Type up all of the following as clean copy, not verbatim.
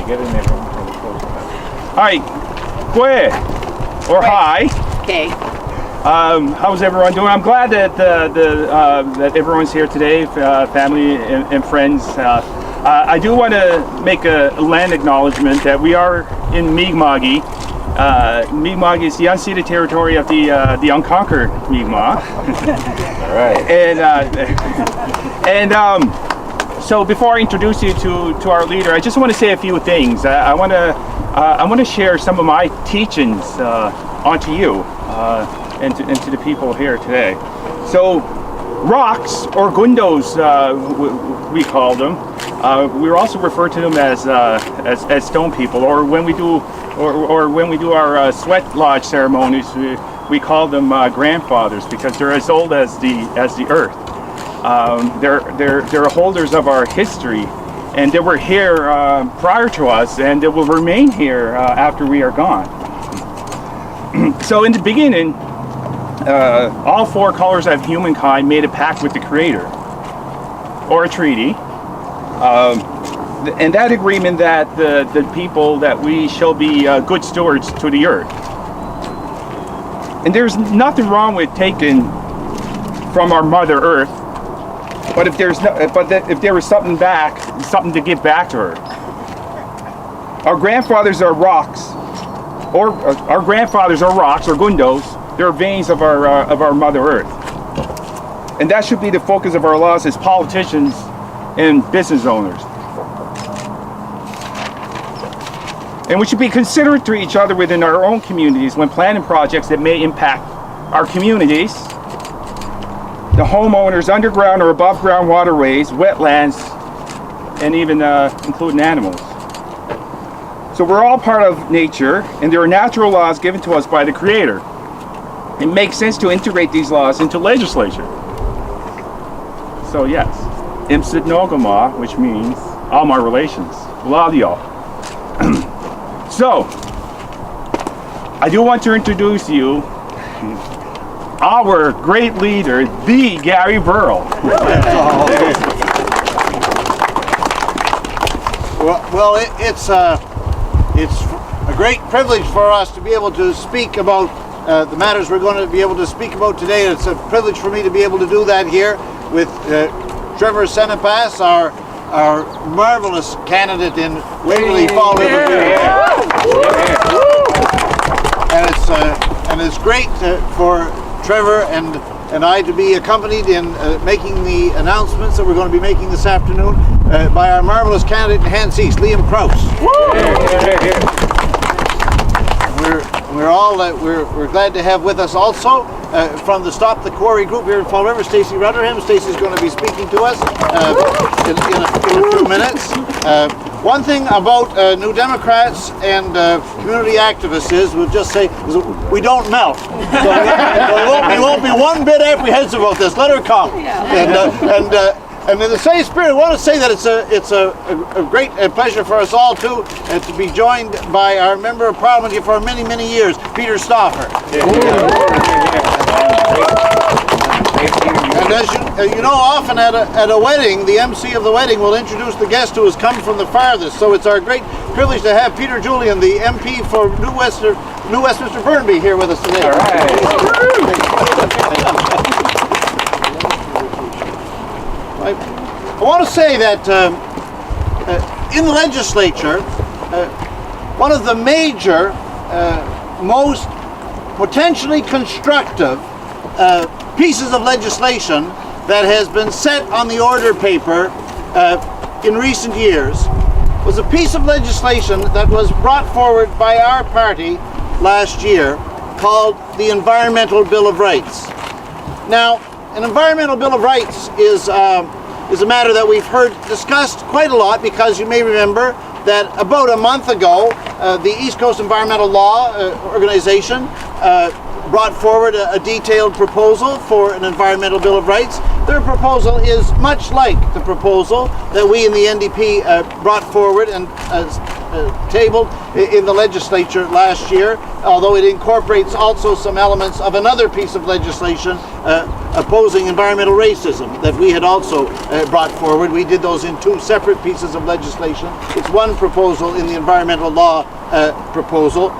get in there from the close. Hi, Gwe, or hi. Okay. How's everyone doing? I'm glad that that everyone's here today, family and friends. I do want to make a land acknowledgement that we are in Mi'kma'ki. Mi'kma'ki is the unceded territory of the unconquered Mi'kmaq. All right. So before I introduce you to our leader, I just want to say a few things. I want to share some of my teachings onto you and to the people here today. So rocks, or gundos, we call them. We also refer to them as stone people, or when we do our sweat lodge ceremonies, we call them grandfathers, because they're as old as the earth. They're holders of our history, and they were here prior to us, and they will remain here after we are gone. So in the beginning, all four colors of humankind made a pact with the Creator, or a treaty, and that agreement that the people, that we shall be good stewards to the earth. And there's nothing wrong with taking from our Mother Earth, but if there was something to give back to her. Our grandfathers are rocks, or gundos. They're veins of our Mother Earth, and that should be the focus of our laws as politicians and business owners. And we should be considerate to each other within our own communities when planning projects that may impact our communities, the homeowners, underground or above ground waterways, wetlands, and even including animals. So we're all part of nature, and there are natural laws given to us by the Creator. It makes sense to integrate these laws into legislature. So yes, Imsit Nogama, which means all my relations. Love y'all. So, I do want to introduce you our great leader, the Gary Burrill. Well, it's a great privilege for us to be able to speak about the matters we're going to be able to speak about today. It's a privilege for me to be able to do that here with Trevor Sanipass, our marvelous candidate in Waverly-Fall River-Beaver Bank. And it's great for Trevor and I to be accompanied in making the announcements that we're going to be making this afternoon by our marvelous candidate in Hants East, Liam Krause. We're glad to have with us also from the Stop the Quarry group here in Fall River, Stacey Rutherham. Stacey's going to be speaking to us in a few minutes. One thing about New Democrats and community activists is, we'll just say, is we don't melt. So we won't be one bit apprehensive about this. Let her come. And in the same spirit, I want to say that it's a great pleasure for us all to be joined by our Member of Parliament here for many, many years, Peter Stauffer. And as you know, often at a wedding, the MC of the wedding will introduce the guest who has come from the farthest. So it's our great privilege to have Peter Julian, the MP for New Westminster Burnaby, here with us today. All right. I want to say that in the legislature, one of the major, most potentially constructive pieces of legislation that has been set on the order paper in recent years was a piece of legislation that was brought forward by our party last year called the Environmental Bill of Rights. Now, an Environmental Bill of Rights is a matter that we've heard discussed quite a lot, because you may remember that about a month ago, the East Coast Environmental Law Organization brought forward a detailed proposal for an Environmental Bill of Rights. Their proposal is much like the proposal that we in the NDP brought forward and tabled in the legislature last year, although it incorporates also some elements of another piece of legislation opposing environmental racism that we had also brought forward. We did those in two separate pieces of legislation. It's one proposal in the environmental law proposal,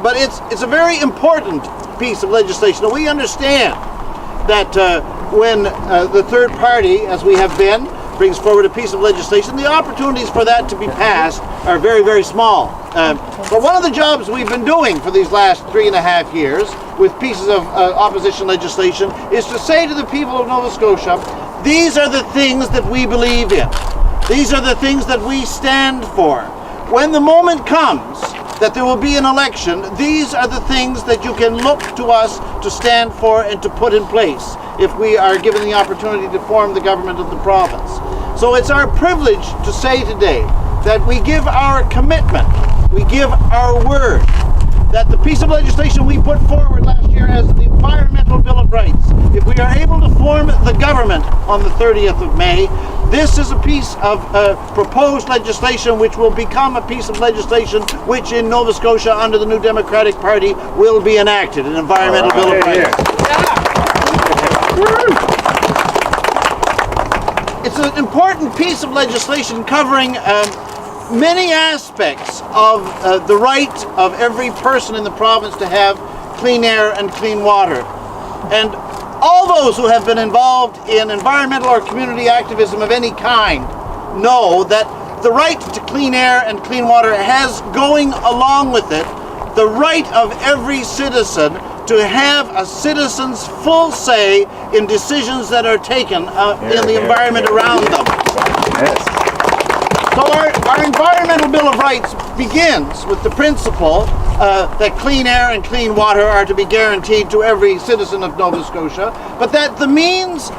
but it's a very important piece of legislation. Now, we understand that when the third party, as we have been, brings forward a piece of legislation, the opportunities for that to be passed are very, very small. But one of the jobs we've been doing for these last 3.5 years with pieces of opposition legislation is to say to the people of Nova Scotia, these are the things that we believe in. These are the things that we stand for. When the moment comes that there will be an election, these are the things that you can look to us to stand for and to put in place if we are given the opportunity to form the government of the province. So it's our privilege to say today that we give our commitment, we give our word, that the piece of legislation we put forward last year as the Environmental Bill of Rights, if we are able to form the government on the 30th of May, this is a piece of proposed legislation which will become a piece of legislation which in Nova Scotia under the new Democratic Party will be enacted, an Environmental Bill of Rights. It's an important piece of legislation covering many aspects of the right of every person in the province to have clean air and clean water. And all those who have been involved in environmental or community activism of any kind know that the right to clean air and clean water has going along with it the right of every citizen to have a citizen's full say in decisions that are taken in the environment around them. So our Environmental Bill of Rights begins with the principle that clean air and clean water are to be guaranteed to every citizen of Nova Scotia, but that the means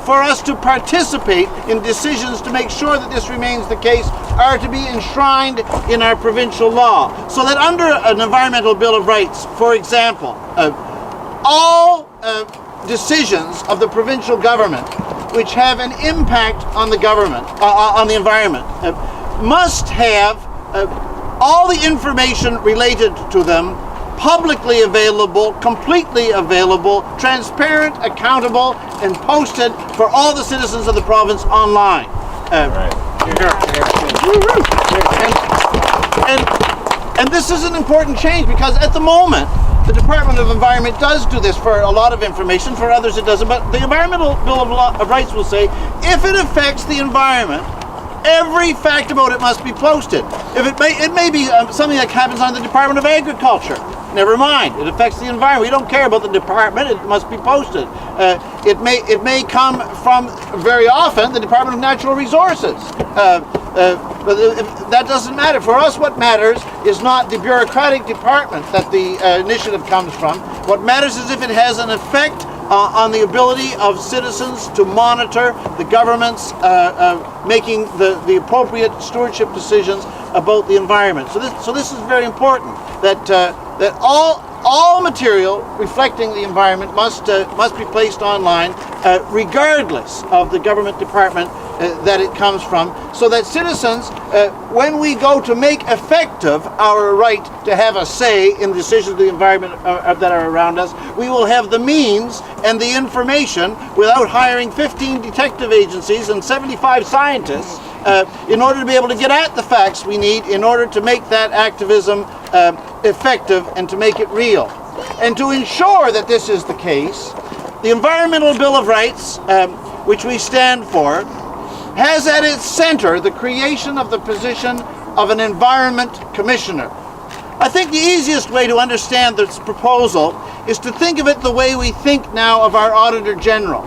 for us to participate in decisions to make sure that this remains the case are to be enshrined in our provincial law. So that under an Environmental Bill of Rights, for example, all decisions of the provincial government which have an impact on the government, on the environment, must have all the information related to them publicly available, completely available, transparent, accountable, and posted for all the citizens of the province online. And this is an important change because at the moment, the Department of Environment does do this for a lot of information, for others it doesn't, but the Environmental Bill of Rights will say, if it affects the environment, every fact about it must be posted. If it may be something that happens on the Department of Agriculture. Never mind, it affects the environment. We don't care about the department, it must be posted. It may come from, very often, the Department of Natural Resources. But that doesn't matter. For us, what matters is not the bureaucratic department that the initiative comes from. What matters is if it has an effect on the ability of citizens to monitor the government's making the appropriate stewardship decisions about the environment. So this is very important, that all material reflecting the environment must be placed online, regardless of the government department that it comes from, so that citizens, when we go to make effective our right to have a say in the decisions of the environment that are around us, we will have the means and the information without hiring 15 detective agencies and 75 scientists in order to be able to get at the facts we need in order to make that activism effective and to make it real. And to ensure that this is the case, the Environmental Bill of Rights, which we stand for, has at its center the creation of the position of an Environment Commissioner. I think the easiest way to understand this proposal is to think of it the way we think now of our Auditor General.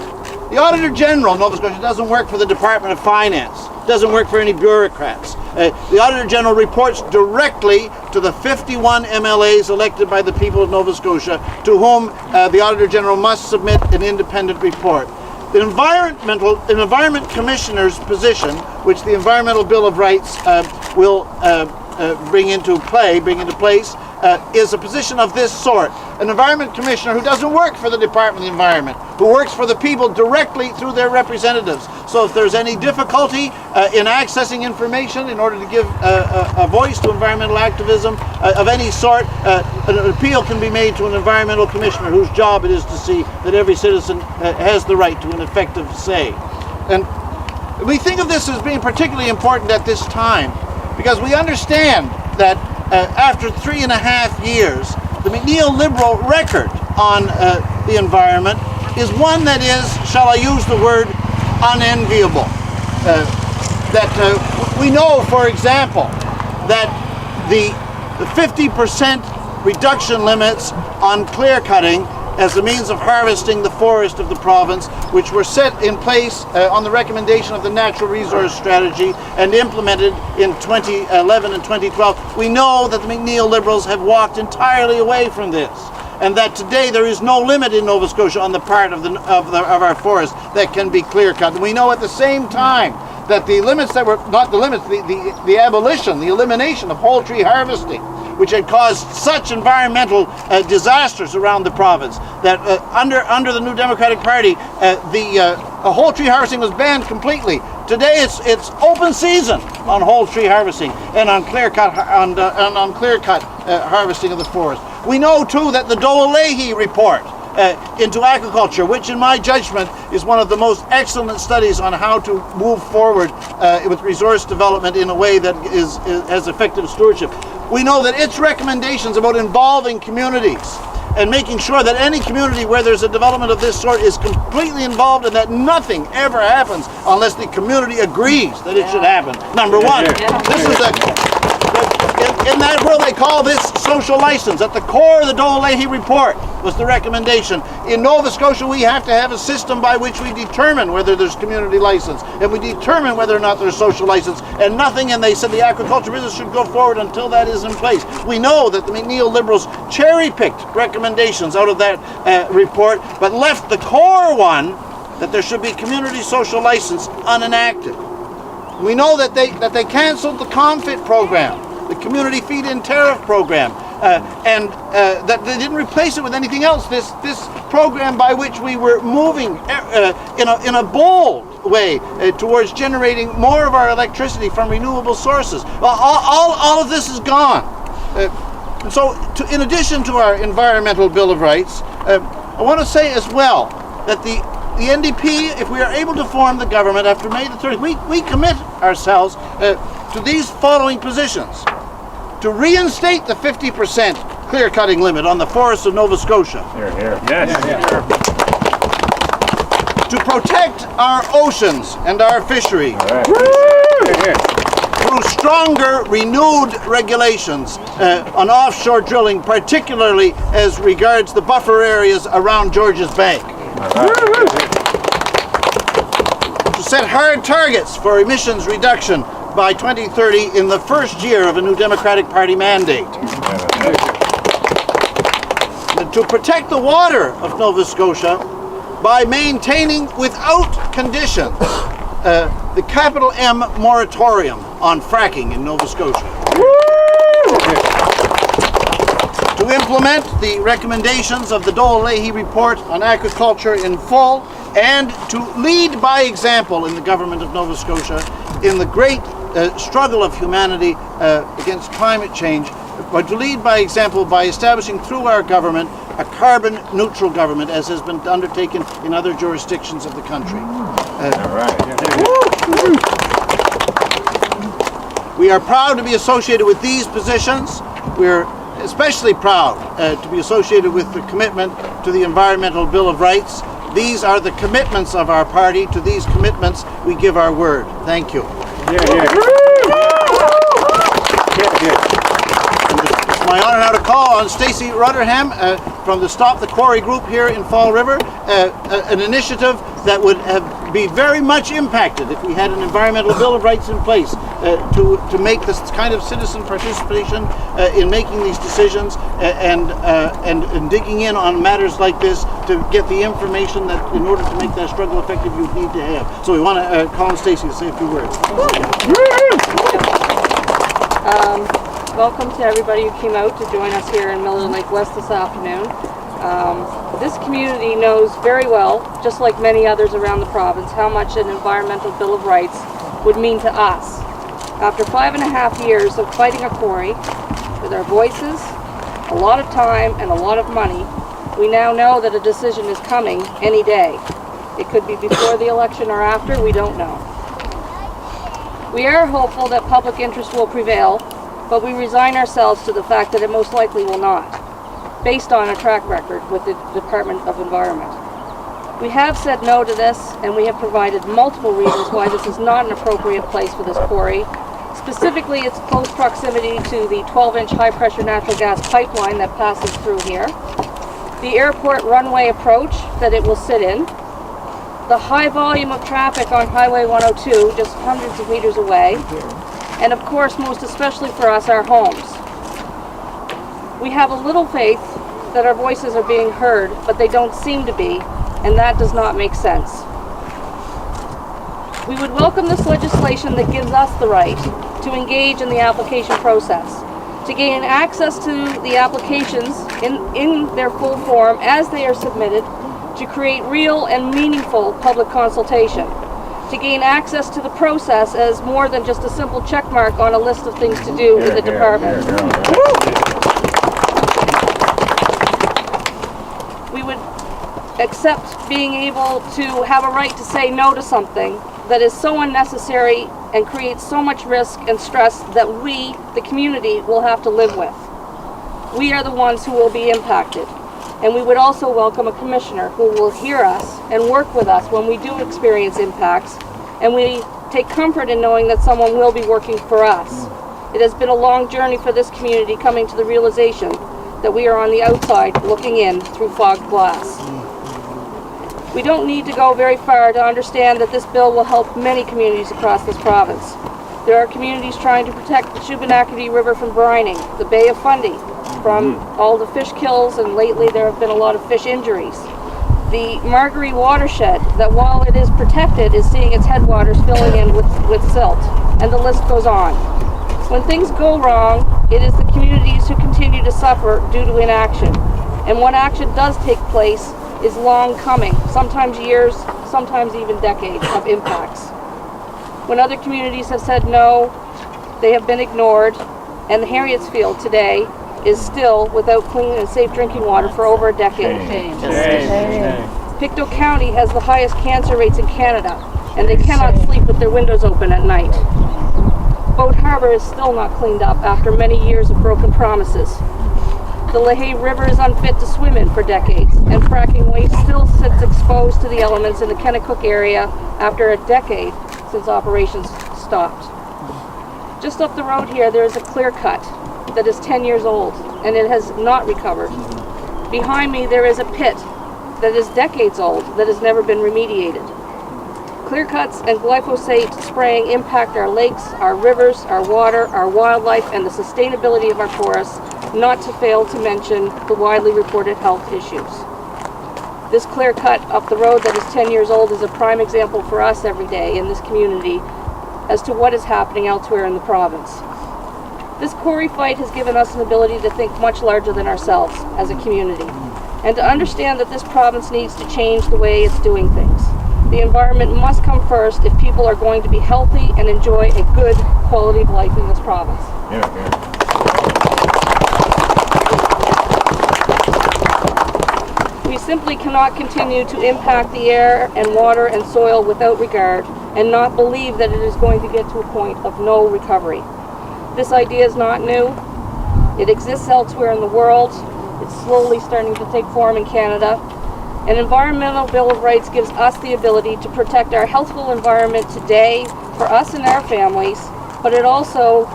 The Auditor General of Nova Scotia doesn't work for the Department of Finance, doesn't work for any bureaucrats. The Auditor General reports directly to the 51 MLAs elected by the people of Nova Scotia, to whom the Auditor General must submit an independent report. The Environment Commissioner's position, which the Environmental Bill of Rights will bring into place, is a position of this sort. An environment commissioner who doesn't work for the Department of the Environment, who works for the people directly through their representatives. So if there's any difficulty in accessing information in order to give a voice to environmental activism of any sort, an appeal can be made to an environmental commissioner whose job it is to see that every citizen has the right to an effective say. And we think of this as being particularly important at this time because we understand that after 3.5 years, the McNeil Liberal record on the environment is one that is, shall I use the word, unenviable. We know, for example, that the 50% reduction limits on clear cutting as a means of harvesting the forest of the province, which were set in place on the recommendation of the Natural Resource Strategy and implemented in 2011 and 2012. We know that the McNeil Liberals have walked entirely away from this, and that today there is no limit in Nova Scotia on the part of our forest that can be clear cut. And we know at the same time that the limits that were, not the limits, the abolition, the elimination of whole tree harvesting, which had caused such environmental disasters around the province, that under the New Democratic Party, the whole tree harvesting was banned completely. Today, it's open season on whole tree harvesting and on clear cut harvesting of the forest. We know too that the Dole-Leahy report into agriculture, which in my judgment is one of the most excellent studies on how to move forward with resource development in a way that has effective stewardship. We know that its recommendations about involving communities and making sure that any community where there's a development of this sort is completely involved and that nothing ever happens unless the community agrees that it should happen. Number one, this is in that world they call this social license. At the core of the Dole-Leahy report was the recommendation. In Nova Scotia we have to have a system by which we determine whether there's community license and we determine whether or not there's social license, and nothing, and they said the agriculture business should go forward until that is in place. We know that the McNeil Liberals cherry-picked recommendations out of that report but left the core one, that there should be community social license, unenacted. We know that they cancelled the ComFit program, the Community Feed-In Tariff program, and that they didn't replace it with anything else. This program by which we were moving in a bold way towards generating more of our electricity from renewable sources. Well, all of this is gone. So in addition to our Environmental Bill of Rights, I want to say as well that the NDP, if we are able to form the government after May the 30th, we commit ourselves to these following positions: to reinstate the 50% clear-cutting limit on the forests of Nova Scotia. Here, here. Yes. Here. To protect our oceans and our fisheries. All right. Here, here. Through stronger, renewed regulations on offshore drilling, particularly as regards the buffer areas around Georges Bank. To set hard targets for emissions reduction by 2030 in the first year of a new Democratic Party mandate. To protect the water of Nova Scotia by maintaining without conditions the capital M moratorium on fracking in Nova Scotia. To implement the recommendations of the Dole-Leahy report on agriculture in full, and to lead by example in the government of Nova Scotia in the great struggle of humanity against climate change, but to lead by example by establishing through our government a carbon neutral government, as has been undertaken in other jurisdictions of the country. All right. We are proud to be associated with these positions. We're especially proud to be associated with the commitment to the Environmental Bill of Rights. These are the commitments of our party. To these commitments, we give our word. Thank you. It's my honor now to call on Stacey Rutherham from the Stop the Quarry group here in Fall River, an initiative that would be very much impacted if we had an Environmental Bill of Rights in place to make this kind of citizen participation in making these decisions and digging in on matters like this to get the information that in order to make that struggle effective you need to have. So we want to call on Stacey to say a few words. welcome to everybody who came out to join us here in Miller Lake West this afternoon. This community knows very well, just like many others around the province, how much an environmental Bill of Rights would mean to us. After 5.5 years of fighting a quarry, with our voices, a lot of time, and a lot of money, we now know that a decision is coming any day. It could be before the election or after, we don't know. We are hopeful that public interest will prevail, but we resign ourselves to the fact that it most likely will not, based on a track record with the Department of Environment. We have said no to this, and we have provided multiple reasons why this is not an appropriate place for this quarry. Specifically, its close proximity to the 12-inch high-pressure natural gas pipeline that passes through here, the airport runway approach that it will sit in, the high volume of traffic on Highway 102 just hundreds of meters away, and of course, most especially for us, our homes. We have a little faith that our voices are being heard, but they don't seem to be, and that does not make sense. We would welcome this legislation that gives us the right to engage in the application process, to gain access to the applications in their full form as they are submitted, to create real and meaningful public consultation, to gain access to the process as more than just a simple check mark on a list of things to do in the department. We would accept being able to have a right to say no to something that is so unnecessary and creates so much risk and stress that we, the community, will have to live with. We are the ones who will be impacted. And we would also welcome a commissioner who will hear us and work with us when we do experience impacts, and we take comfort in knowing that someone will be working for us. It has been a long journey for this community coming to the realization that we are on the outside looking in through fogged glass. We don't need to go very far to understand that this bill will help many communities across this province. There are communities trying to protect the Shubenacadie River from brining, the Bay of Fundy from all the fish kills, and lately there have been a lot of fish injuries. The Margaree watershed, that while it is protected, is seeing its headwaters filling in with silt, and the list goes on. When things go wrong, it is the communities who continue to suffer due to inaction. And when action does take place, is long coming, sometimes years, sometimes even decades of impacts. When other communities have said no, they have been ignored, and the Harrietsfield today is still without clean and safe drinking water for over a decade. Pictou County has the highest cancer rates in Canada, and they cannot sleep with their windows open at night. Boat Harbour is still not cleaned up after many years of broken promises. The Lehigh River is unfit to swim in for decades, and fracking waste still sits exposed to the elements in the Kennecook area after a decade since operations stopped. Just up the road here, there is a clear cut that is 10 years old, and it has not recovered. Behind me, there is a pit that is decades old that has never been remediated. Clear cuts and glyphosate spraying impact our lakes, our rivers, our water, our wildlife, and the sustainability of our forests, not to fail to mention the widely reported health issues. This clear cut up the road that is 10 years old is a prime example for us every day in this community as to what is happening elsewhere in the province. This quarry fight has given us an ability to think much larger than ourselves as a community, and to understand that this province needs to change the way it's doing things. The environment must come first if people are going to be healthy and enjoy a good quality of life in this province. We simply cannot continue to impact the air and water and soil without regard and not believe that it is going to get to a point of no recovery. This idea is not new. It exists elsewhere in the world. It's slowly starting to take form in Canada. An environmental Bill of Rights gives us the ability to protect our healthful environment today for us and our families, but it also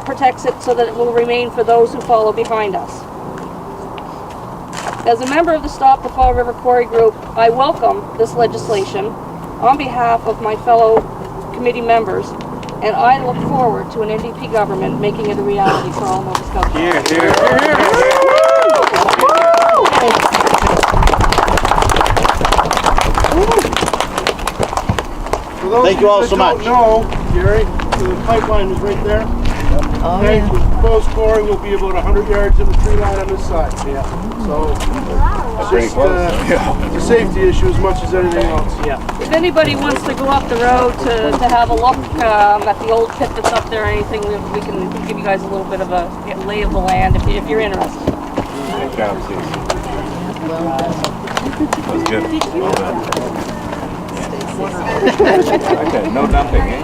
protects it so that it will remain for those who follow behind us. As a member of the Stop the Fall River Quarry Group, I welcome this legislation on behalf of my fellow committee members, and I look forward to an NDP government making it a reality for all Nova Scotians. Thank you all so much. No, Gary, the pipeline is right there. Oh, Okay, yeah. the proposed quarry will be about 100 yards in the tree line on this side. Yeah. So it's just it's a safety issue as much as anything else. Yeah. If anybody wants to go up the road to have a look at the old pit that's up there or anything, we can give you guys a little bit of a lay of the land if you're interested. Good job, Stacey. Well done. That was good. Well done. Okay, no dumping, eh?